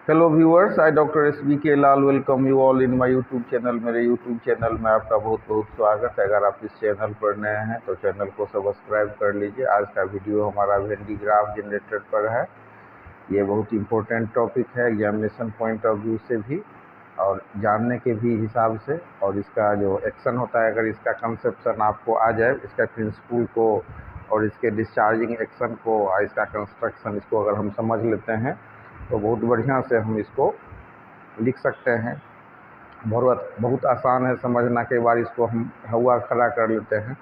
Hello viewers, I doctor SBK Lal welcome you all in my YouTube channel. मेरे YouTube channel में आपका बहुत बहुत स्वागत है। अगर आप इस चैनल पर नए हैं तो चैनल को सब्सक्राइब कर लीजिए। आज का वीडियो हमारा वेन ग्राफ जनरेटर पर है। ये बहुत इम्पोर्टेंट टॉपिक है एग्जामिनेशन पॉइंट ऑफ व्यू से भी और जानने के भी हिसाब से। और इसका जो एक्शन होता है, अगर इसका कंसेप्शन आपको आ जाए, इसका प्रिंसिपल को और इसके डिस्चार्जिंग एक्शन को, इसका कंस्ट्रक्शन, इसको अगर हम समझ लेते हैं तो बहुत बढ़िया से हम इसको लिख सकते हैं। बहुत आसान है समझना। कई बार इसको हम हुआ खड़ा कर लेते हैं।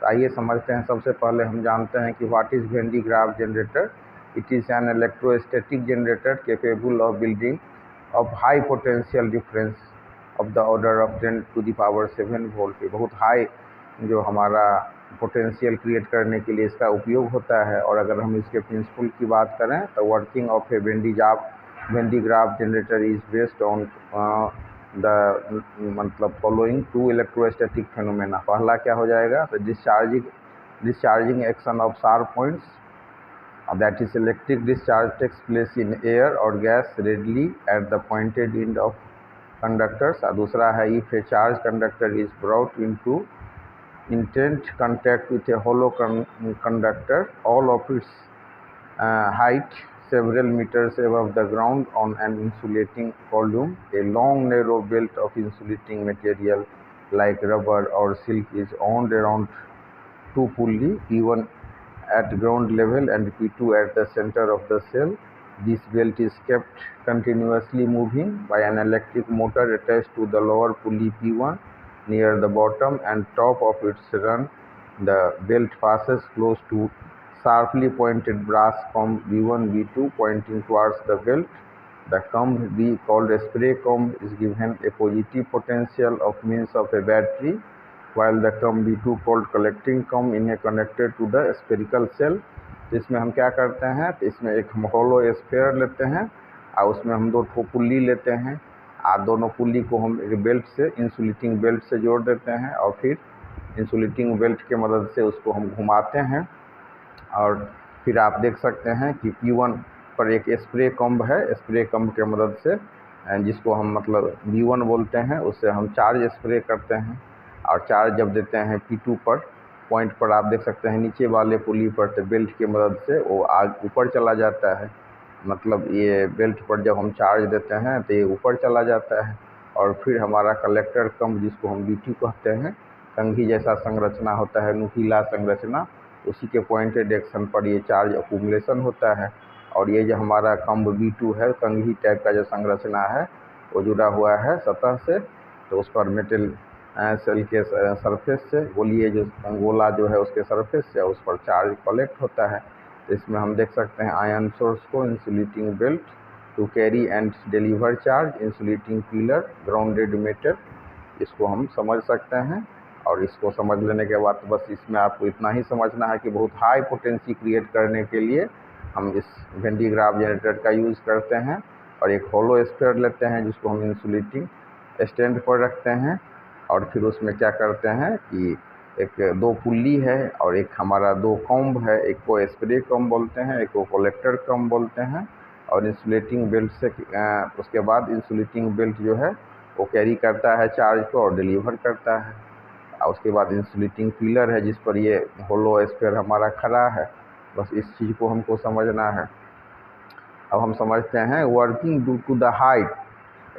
तो आइए समझते हैं। सबसे पहले हम जानते हैं कि what is when graph generator. It is an electrostatic generator capable of building of high potential difference of the order of 10⁻7 volt. बहुत हाई जो हमारा पोटेंशियल क्रिएट करने के लिए इसका उपयोग होता है। और अगर हम इसके प्रिंसिपल की बात करें तो working of A when graph generator is based on the मतलब फॉलोइंग टू इलेक्ट्रोस्टैटिक फेनोमेना। पहला क्या हो जाएगा, तो discharging action of sharp points, that is electric discharge takes place in air or gas readily at the pointed end of conductors। दूसरा है if a charged conductor is brought into intense contact with a hollow conductor, all of its height several meters above the ground on an insulating column, a long narrow belt of insulating material like rubber or silk is wound around two pulley, P1 at ground level and P2 at the center of the cell. This belt is kept continuously moving by an electric motor attached to the lower pulley P1 near the bottom and top of its run. The belt passes close to sharply pointed brass comb B1, B2 pointing towards the belt. The comb B, called a spray comb, is given a positive potential of means of a battery, while the comb B2 called collecting comb is connected to the spherical cell। तो इसमें हम क्या करते हैं, तो इसमें एक हम होलो स्फीयर लेते हैं और उसमें हम दो पुल्ली लेते हैं। दोनों पुल्ली को हम एक बेल्ट से, इंसुलेटिंग बेल्ट से जोड़ देते हैं और फिर इंसुलेटिंग बेल्ट के मदद से उसको हम घुमाते हैं। और फिर आप देख सकते हैं कि P1 पर एक स्प्रे कम्ब है। स्प्रे कम्ब के मदद से, जिसको हम मतलब B1 बोलते हैं, उससे हम चार्ज स्प्रे करते हैं। और चार्ज जब देते हैं P2 पर पॉइंट पर, आप देख सकते हैं नीचे वाले पुली पर, तो बेल्ट की मदद से वो आग ऊपर चला जाता है। मतलब ये बेल्ट पर जब हम चार्ज देते हैं तो ये ऊपर चला जाता है। और फिर हमारा कलेक्टर कम्ब, जिसको हम B2 कहते हैं, कंघी जैसा संरचना होता है, नुकीला संरचना, उसी के पॉइंटेड एक्शन पर ये चार्ज अक्यूमुलेशन होता है। और ये जो हमारा कम्ब B2 है, कंघी टाइप का जो संरचना है, वो जुड़ा हुआ है सतह से। तो उस पर मेटल सेल के सरफेस से, बोलिए जो गोला जो है उसके सरफेस से, उस पर चार्ज कलेक्ट होता है। तो इसमें हम देख सकते हैं आयन सोर्स को, insulating belt to carry and deliver charge, insulating pillar, grounded metal. इसको हम समझ सकते हैं। और इसको समझ लेने के बाद बस इसमें आपको इतना ही समझना है कि बहुत हाई पोटेंसी क्रिएट करने के लिए हम इस वेन ग्राफ जनरेटर का यूज़ करते हैं। और एक होलो स्फीयर लेते हैं जिसको हम इंसुलेटिंग स्टैंड पर रखते हैं। और फिर उसमें क्या करते हैं कि एक दो पुल्ली है और एक हमारा दो कॉम्ब है। एक को स्प्रे कॉम्ब बोलते हैं, एक को कलेक्टर कॉम्ब बोलते हैं। और इंसुलेटिंग बेल्ट से उसके बाद इंसुलेटिंग बेल्ट जो है वो कैरी करता है चार्ज को और डिलीवर करता है। और उसके बाद इंसुलेटिंग पिलर है जिस पर ये होलो स्फीयर हमारा खड़ा है। बस इस चीज़ को हमको समझना है। अब हम समझते हैं working due to the height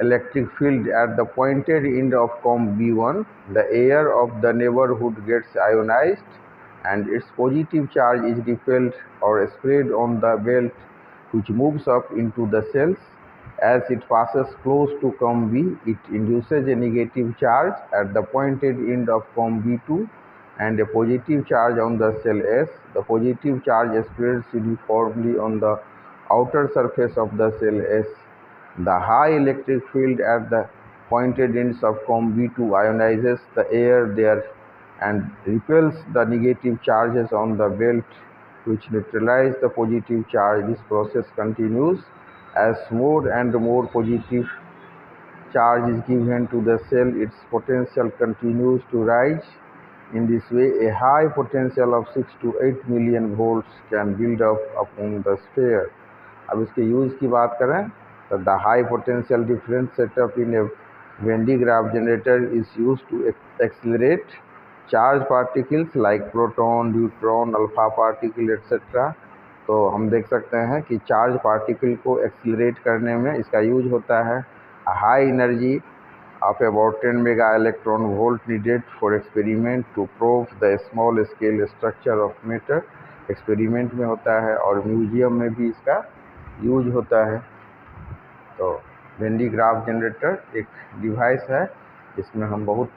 electric field at the pointed end of comb B1, the air of the neighborhood gets ionized and its positive charge is repelled or sprayed on the belt, which moves up into the cells. As it passes close to comb B, it induces a negative charge at the pointed end of comb B2 and a positive charge on the cell S. The positive charge spreads uniformly on the outer surface of the cell S. The high electric field at the pointed ends of comb B2 ionizes the air there and repels the negative charges on the belt, which neutralize the positive charge. This process continues as more and more positive charge is given to the cell. Its potential continues to rise. In this way, a high potential of 6 to 8 million volts can build up upon the sphere। अब इसके use की बात करें तो the high potential difference setup in A Venn diagram generator is used to accelerate charge particles like proton, neutron, alpha particle etc. तो हम देख सकते हैं कि चार्ज पार्टिकल को एक्सीलरेट करने में इसका यूज होता है। High energy of about 10 mega electron volt needed for experiment to prove the small scale structure of matter। Experiment में होता है और म्यूजियम में भी इसका यूज होता है। तो वेन डिग्राफ जनरेटर एक डिवाइस है, इसमें हम बहुत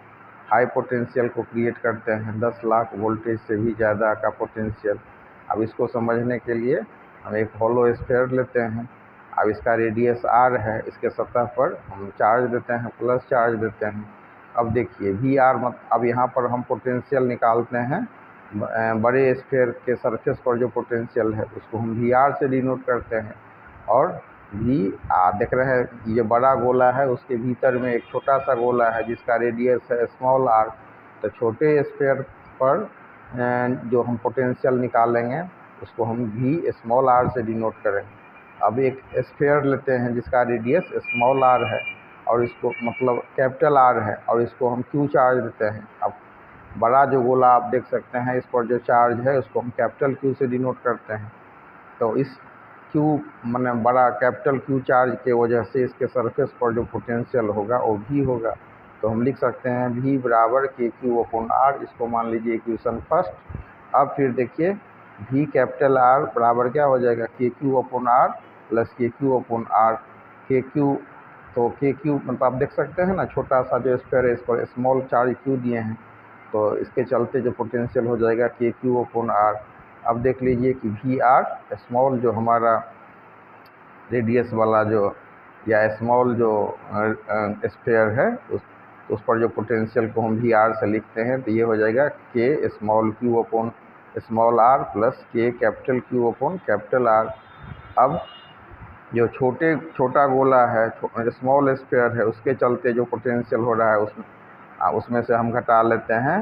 हाई पोटेंशियल को क्रिएट करते हैं, 10 लाख वोल्टेज से भी ज़्यादा का पोटेंशियल। अब इसको समझने के लिए हम एक हॉलो स्फीयर लेते हैं। अब इसका रेडियस r है, इसके सतह पर हम चार्ज देते हैं, प्लस चार्ज देते हैं। अब देखिए Vr अब यहाँ पर हम पोटेंशियल निकालते हैं, बड़े स्फीयर के सरफेस पर जो पोटेंशियल है उसको हम Vr से डिनोट करते हैं। और देख रहे हैं ये बड़ा गोला है, उसके भीतर में एक छोटा सा गोला है जिसका रेडियस है स्मॉल r। तो छोटे स्फीयर पर जो हम पोटेंशियल निकालेंगे उसको हम v स्मॉल r से डिनोट करेंगे। अब एक स्फीयर लेते हैं जिसका रेडियस स्मॉल r है और इसको मतलब कैपिटल R है और इसको हम q चार्ज देते हैं। अब बड़ा जो गोला आप देख सकते हैं, इस पर जो चार्ज है उसको हम कैपिटल Q से डिनोट करते हैं। तो इस Q माने बड़ा कैपिटल Q चार्ज के वजह से इसके सरफेस पर जो पोटेंशियल होगा वो V होगा। तो हम लिख सकते हैं V बराबर KQ/R। इसको मान लीजिए इक्वेशन फर्स्ट। अब फिर देखिए V कैपिटल R बराबर क्या हो जाएगा, KQ/R प्लस KQ/R। KQ तो KQ मतलब आप देख सकते हैं ना, छोटा सा जो स्फीयर है इस पर स्मॉल चार्ज Q दिए हैं, तो इसके चलते जो पोटेंशियल हो जाएगा KQ/R। अब देख लीजिए कि VR स्मॉल जो हमारा रेडियस वाला जो या स्मॉल जो स्फीयर है उस पर जो पोटेंशियल को हम VR से लिखते हैं, तो ये हो जाएगा K small Q/R plus K capital Q/R। अब जो छोटा गोला है, स्मॉल स्फीयर है, उसके चलते जो पोटेंशियल हो रहा है उसमें से हम घटा लेते हैं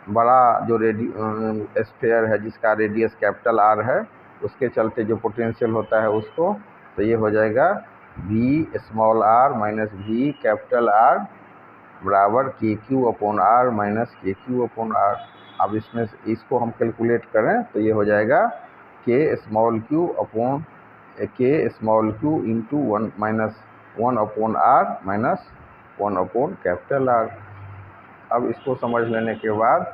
बड़ा जो स्फीयर है जिसका रेडियस कैपिटल R है, उसके चलते जो पोटेंशियल होता है उसको। तो ये हो जाएगा V small r minus V capital R बराबर KQ/R माइनस KQ/R। अब इसमें इसको हम कैलकुलेट करें तो ये हो जाएगा K small q into 1 minus 1/R minus 1/कैपिटल R। अब इसको समझ लेने के बाद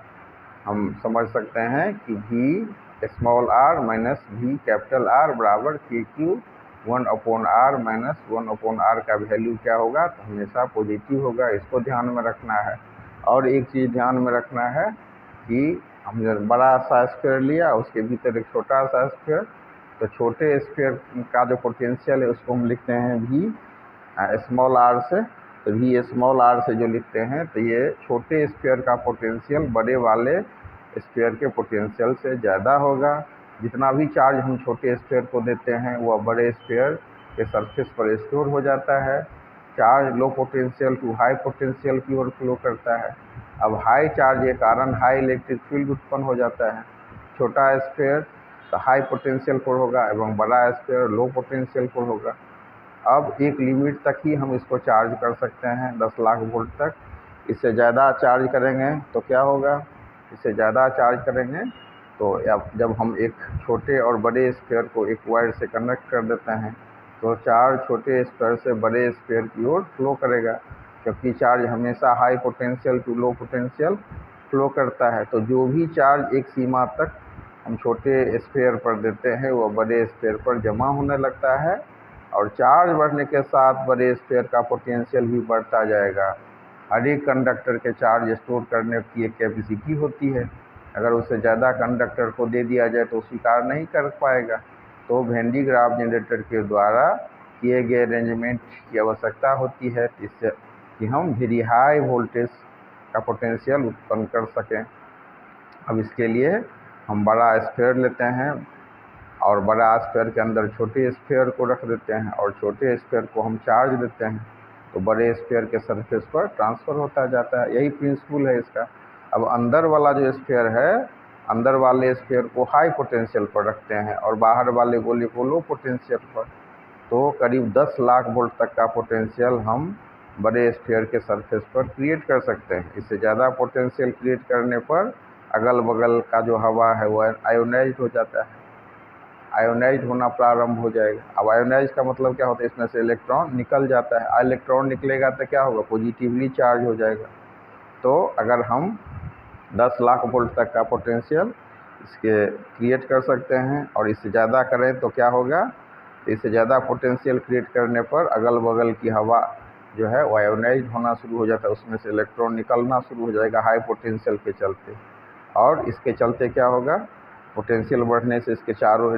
हम समझ सकते हैं कि V small r minus V capital R बराबर KQ 1/R माइनस 1/R का वैल्यू क्या होगा, तो हमेशा पॉजिटिव होगा। इसको ध्यान में रखना है। और एक चीज़ ध्यान में रखना है कि हमने बड़ा सा स्फीयर लिया, उसके भीतर एक छोटा सा स्फीयर, तो छोटे स्फीयर का जो पोटेंशियल है उसको हम लिखते हैं V स्मॉल r से। तो V स्मॉल r से जो लिखते हैं तो ये छोटे स्फीयर का पोटेंशियल बड़े वाले स्फीयर के पोटेंशियल से ज़्यादा होगा। जितना भी चार्ज हम छोटे स्फीयर को देते हैं वह बड़े स्फीयर के सरफेस पर स्टोर हो जाता है। Charge low potential to high potential की ओर फ्लो करता है। अब हाई चार्ज के कारण हाई इलेक्ट्रिक फील्ड उत्पन्न हो जाता है। छोटा स्फीयर तो हाई पोटेंशियल पर होगा एवं बड़ा स्फीयर लो पोटेंशियल पर होगा। अब एक लिमिट तक ही हम इसको चार्ज कर सकते हैं, 10 लाख वोल्ट तक। इससे ज़्यादा चार्ज करेंगे तो क्या होगा, इससे ज़्यादा चार्ज करेंगे तो जब हम एक छोटे और बड़े स्फीयर को एक वायर से कनेक्ट कर देते हैं तो चार्ज छोटे स्फीयर से बड़े स्फीयर की ओर फ्लो करेगा, क्योंकि चार्ज हमेशा high potential to low potential flow करता है। तो जो भी चार्ज एक सीमा तक हम छोटे स्फीयर पर देते हैं वो बड़े स्फीयर पर जमा होने लगता है और चार्ज बढ़ने के साथ बड़े स्फीयर का पोटेंशियल भी बढ़ता जाएगा। हर एक कंडक्टर के चार्ज स्टोर करने की एक कैपेसिटी होती है। अगर उससे ज़्यादा कंडक्टर को दे दिया जाए तो स्वीकार नहीं कर पाएगा। तो वेन डिग्राफ जनरेटर के द्वारा किए गए अरेंजमेंट की आवश्यकता होती है इससे कि हम वेरी हाई वोल्टेज का पोटेंशियल उत्पन्न कर सकें। अब इसके लिए हम बड़ा स्फीयर लेते हैं और बड़ा स्फीयर के अंदर छोटे स्फीयर को रख देते हैं और छोटे स्फीयर को हम चार्ज देते हैं तो बड़े स्फीयर के सरफेस पर ट्रांसफ़र होता जाता है। यही प्रिंसिपल है इसका। अब अंदर वाला जो स्फीयर है, अंदर वाले स्फीयर को हाई पोटेंशियल पर रखते हैं और बाहर वाले गोले को लो पोटेंशियल पर। तो करीब 10 लाख वोल्ट तक का पोटेंशियल हम बड़े स्फीयर के सरफेस पर क्रिएट कर सकते हैं। इससे ज़्यादा पोटेंशियल क्रिएट करने पर अगल बगल का जो हवा है वो आयोनाइज हो जाता है, आयोनाइज होना प्रारंभ हो जाएगा। अब आयोनाइज का मतलब क्या होता है, इसमें से इलेक्ट्रॉन निकल जाता है। इलेक्ट्रॉन निकलेगा तो क्या होगा, पॉजिटिवली चार्ज हो जाएगा। तो अगर हम 10 लाख वोल्ट तक का पोटेंशियल इसके क्रिएट कर सकते हैं और इससे ज़्यादा करें तो क्या होगा, इससे ज़्यादा पोटेंशियल क्रिएट करने पर अगल बगल की हवा जो है वो आयोनाइज होना शुरू हो जाता है, उसमें से इलेक्ट्रॉन निकलना शुरू हो जाएगा हाई पोटेंशियल के चलते। और इसके चलते क्या होगा, पोटेंशियल बढ़ने से इसके चारों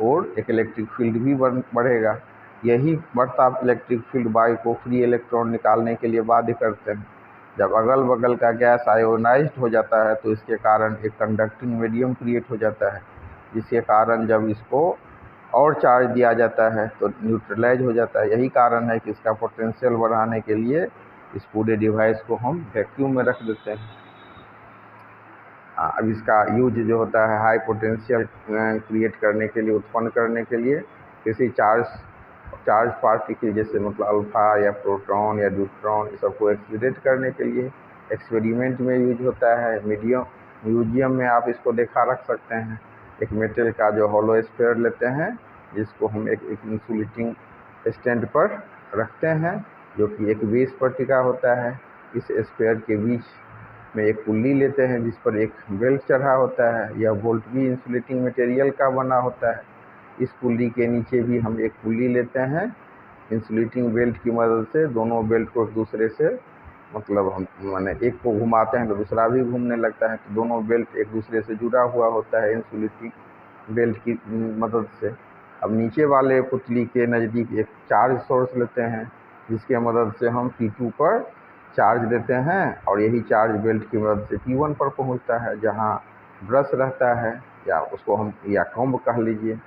ओर एक इलेक्ट्रिक फील्ड भी बढ़ेगा। यही बढ़ता इलेक्ट्रिक फील्ड वायु को फ्री इलेक्ट्रॉन निकालने के लिए बाध्य करते हैं। जब अगल बगल का गैस आयोनाइज्ड हो जाता है तो इसके कारण एक कंडक्टिंग मीडियम क्रिएट हो जाता है, जिसके कारण जब इसको और चार्ज दिया जाता है तो न्यूट्रलाइज हो जाता है। यही कारण है कि इसका पोटेंशियल बढ़ाने के लिए इस पूरे डिवाइस को हम वैक्यूम में रख देते हैं। अब इसका यूज जो होता है हाई पोटेंशियल क्रिएट करने के लिए, उत्पन्न करने के लिए किसी चार्ज पार्टिकल जैसे मतलब अल्फा या प्रोटॉन या न्यूट्रॉन, ये सबको एक्सीलरेट करने के लिए एक्सपेरिमेंट में यूज होता है। म्यूजियम में आप इसको देखा रख सकते हैं। एक मेटल का जो हॉलो स्फीयर लेते हैं, जिसको हम एक इंसुलेटिंग स्टैंड पर रखते हैं, जो कि एक बेस पर टिका होता है। इस स्फीयर के बीच में एक पुल्ली लेते हैं जिस पर एक बेल्ट चढ़ा होता है। यह बोल्ट भी इंसुलेटिंग मटेरियल का बना होता है। इस पुल्ली के नीचे भी हम एक पुल्ली लेते हैं। इंसुलेटिंग बेल्ट की मदद से दोनों बेल्ट को एक दूसरे से मतलब हम माने एक को घुमाते हैं तो दूसरा भी घूमने लगता है, तो दोनों बेल्ट एक दूसरे से जुड़ा हुआ होता है इंसुलेटिंग बेल्ट की मदद से। अब नीचे वाले पुतली के नज़दीक एक चार्ज सोर्स लेते हैं, जिसके मदद से हम P2 पर चार्ज देते हैं और यही चार्ज बेल्ट की मदद से P1 पर पहुंचता है, जहां ब्रश रहता है या उसको हम या कॉम्ब कह लीजिए।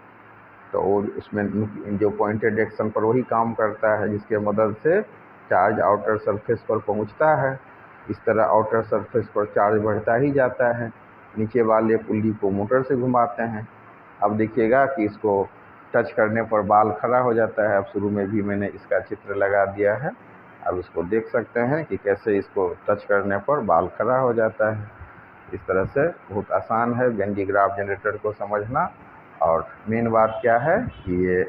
तो उसमें जो पॉइंटेड एक्शन पर वही काम करता है, जिसके मदद से चार्ज आउटर सरफेस पर पहुंचता है। इस तरह आउटर सरफेस पर चार्ज बढ़ता ही जाता है। नीचे वाले पुल्ली को मोटर से घुमाते हैं। अब देखिएगा कि इसको टच करने पर बाल खड़ा हो जाता है। अब शुरू में भी मैंने इसका चित्र लगा दिया है। अब इसको देख सकते हैं कि कैसे इसको टच करने पर बाल खड़ा हो जाता है। इस तरह से बहुत आसान है वेन डी ग्राफ जनरेटर को समझना। और मेन बात क्या है कि ये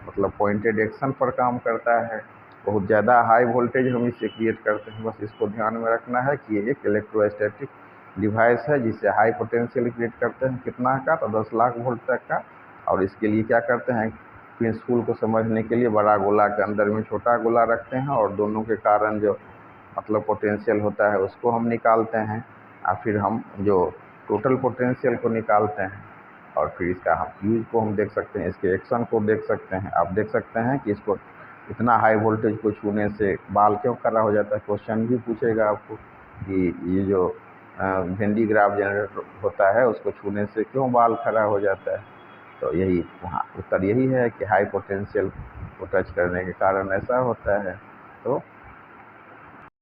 मतलब पॉइंटेड एक्शन पर काम करता है। बहुत ज़्यादा हाई वोल्टेज हम इससे क्रिएट करते हैं। बस इसको ध्यान में रखना है कि ये एक इलेक्ट्रोस्टैटिक डिवाइस है जिससे हाई पोटेंशियल क्रिएट करते हैं। कितना का, तो 10 लाख वोल्ट तक का। और इसके लिए क्या करते हैं, प्रिंसिपल को समझने के लिए बड़ा गोला के अंदर में छोटा गोला रखते हैं और दोनों के कारण जो मतलब पोटेंशियल होता है उसको हम निकालते हैं। और फिर हम जो टोटल पोटेंशियल को निकालते हैं और फिर इसका हम यूज को हम देख सकते हैं, इसके एक्शन को देख सकते हैं। आप देख सकते हैं कि इसको इतना हाई वोल्टेज को छूने से बाल क्यों खड़ा हो जाता है। क्वेश्चन भी पूछेगा आपको कि ये जो वेन डी ग्राफ जनरेटर होता है उसको छूने से क्यों बाल खड़ा हो जाता है। तो यही वहाँ उत्तर यही है कि हाई पोटेंशियल को टच करने के कारण ऐसा होता है। तो